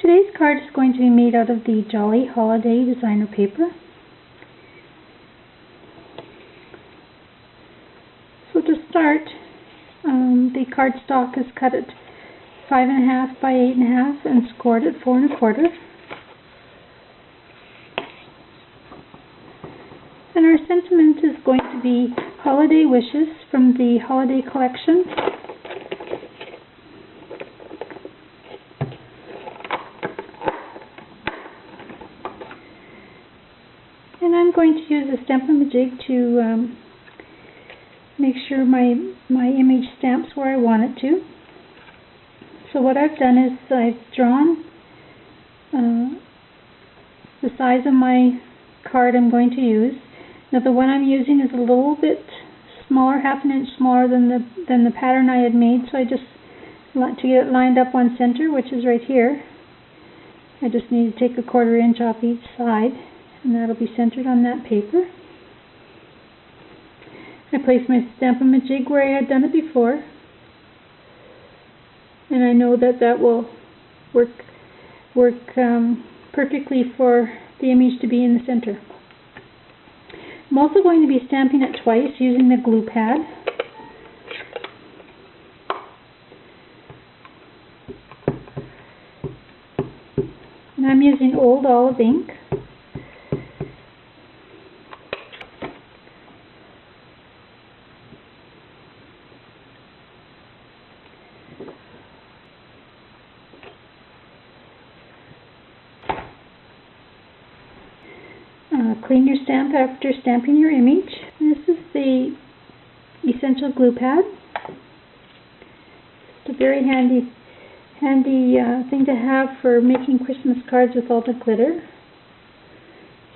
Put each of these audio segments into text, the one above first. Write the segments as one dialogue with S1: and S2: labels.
S1: Today's card is going to be made out of the Jolly Holiday designer paper. So to start, the cardstock is cut at 5.5 by 8.5 and scored at 4.25. And our sentiment is going to be holiday wishes from the holiday collection. And I'm going to use a Stamp-A-Majig to make sure my image stamps where I want it to. So what I've done is I've drawn the size of my card I'm going to use. Now the one I'm using is a little bit smaller, half an inch smaller than the pattern I had made, so I just want to get it lined up on center, which is right here. I just need to take a 1/4 inch off each side, and that'll be centered on that paper. I placed my Stamp-A-Majig where I had done it before, and I know that that will work perfectly for the image to be in the center. I'm also going to be stamping it twice using the glue pad. And I'm using Old Olive ink. Clean your stamp after stamping your image. And this is the essential glue pad. It's a very handy thing to have for making Christmas cards with all the glitter.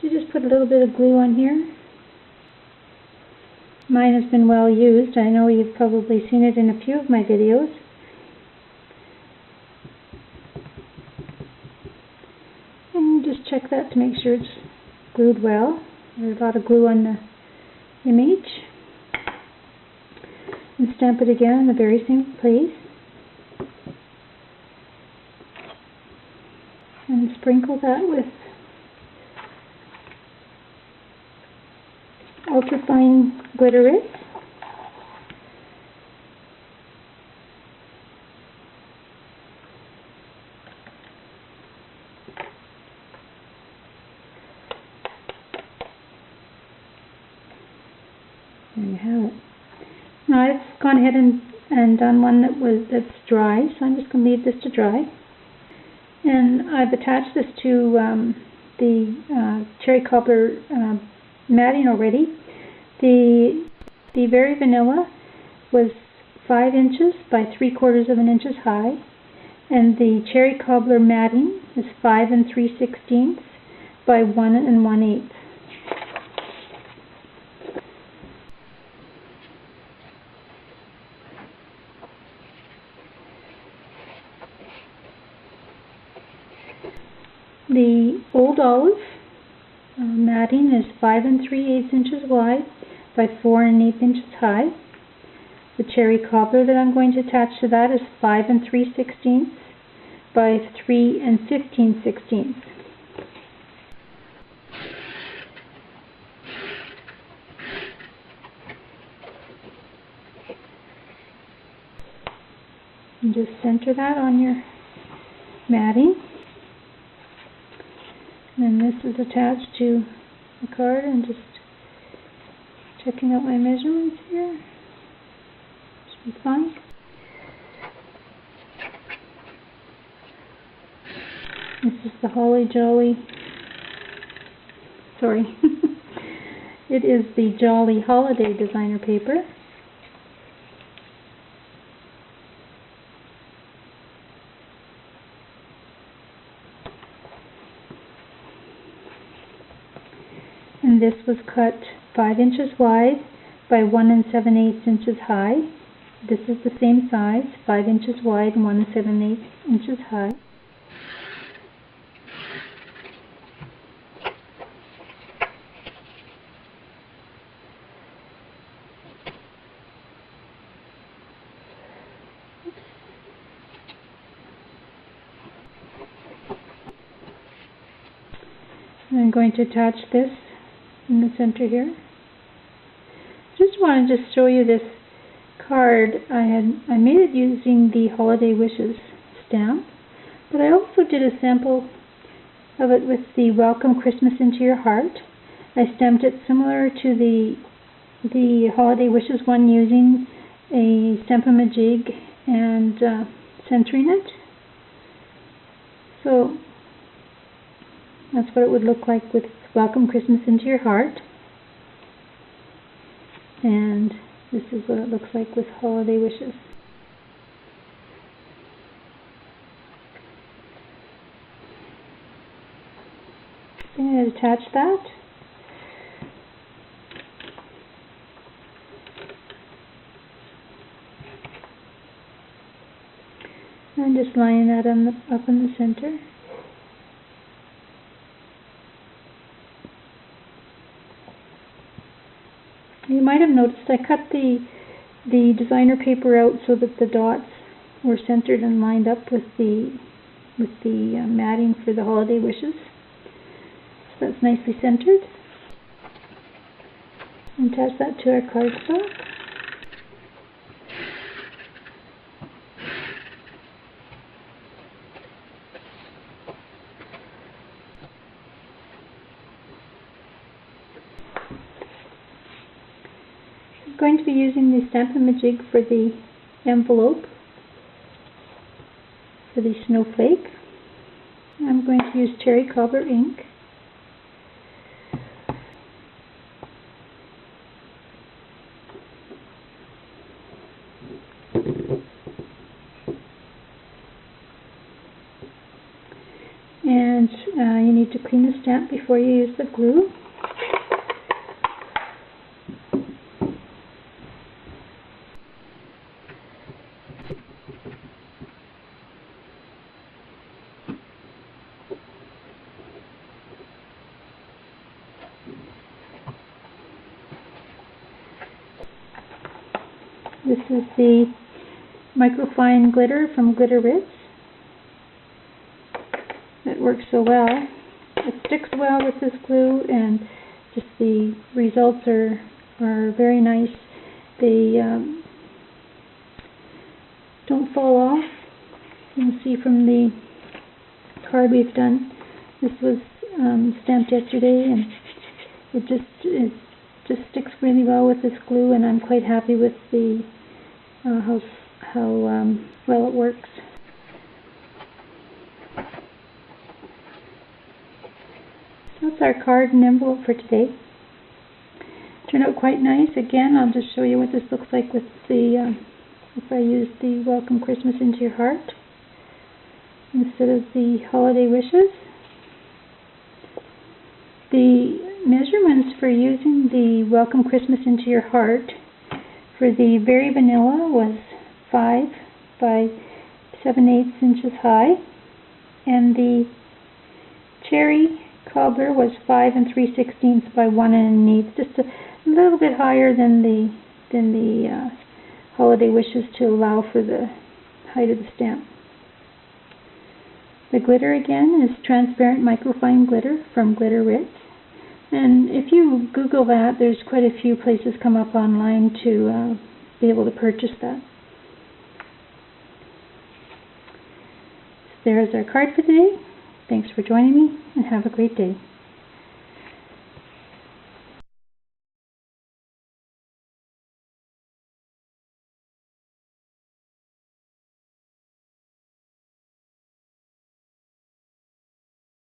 S1: So you just put a little bit of glue on here. Mine has been well used. I know you've probably seen it in a few of my videos. And just check that to make sure it's glued well. There's a lot of glue on the image. And stamp it again in the very same place. And sprinkle that with ultrafine glitterate. There you have it. Now I've gone ahead and done one that's dry, so I'm just going to leave this to dry. And I've attached this to the cherry cobbler matting already. The Very Vanilla was 5 inches by 3/4 of an inch high, and the cherry cobbler matting is 5 3/16 by 1 1/8. The Old Olive matting is 5 3/8 inches wide by 4 1/8 inches high. The cherry cobbler that I'm going to attach to that is 5 3/16 by 3 15/16. And just center that on your matting. And this is attached to the card, and just checking out my measurements here. Should be fine. This is the it is the Jolly Holiday designer paper. And this was cut 5 inches wide by 1 7/8 inches high. This is the same size, 5 inches wide and 1 7/8 inches high. I'm going to attach this in the center here. Just want to show you this card. I made it using the Holiday Wishes stamp, but I also did a sample of it with the Welcome Christmas into Your Heart. I stamped it similar to the Holiday Wishes one using a Stamp-A-Majig and centering it. So that's what it would look like with Welcome Christmas into Your Heart. And this is what it looks like with Holiday Wishes. I'm going to attach that. And just line that up in the center. You might have noticed I cut the designer paper out so that the dots were centered and lined up with the matting for the Holiday Wishes. So that's nicely centered. And attach that to our cardstock. I'm going to be using the Stamp-A-Majig for the envelope for the snowflake. I'm going to use cherry cobbler ink. And you need to clean the stamp before you use the glue. This is the microfine glitter from Glitter Ritz. It works so well. It sticks well with this glue, and just the results are very nice. They don't fall off. You can see from the card we've done. This was stamped yesterday, and it just sticks really well with this glue, and I'm quite happy with the how well it works. That's our card and envelope for today. Turned out quite nice. Again, I'll just show you what this looks like with the if I use the Welcome Christmas into Your Heart instead of the Holiday Wishes. The measurements for using the Welcome Christmas into Your Heart for the Very Vanilla was 5 by 7/8 inches high, and the Cherry Cobbler was 5 3/16 by 1 1/8, just a little bit higher than the Holiday Wishes to allow for the height of the stamp. The glitter again is transparent microfine glitter from Glitter Ritz. And if you Google that, there's quite a few places come up online to be able to purchase that. So there's our card for today. Thanks for joining me, and have a great day.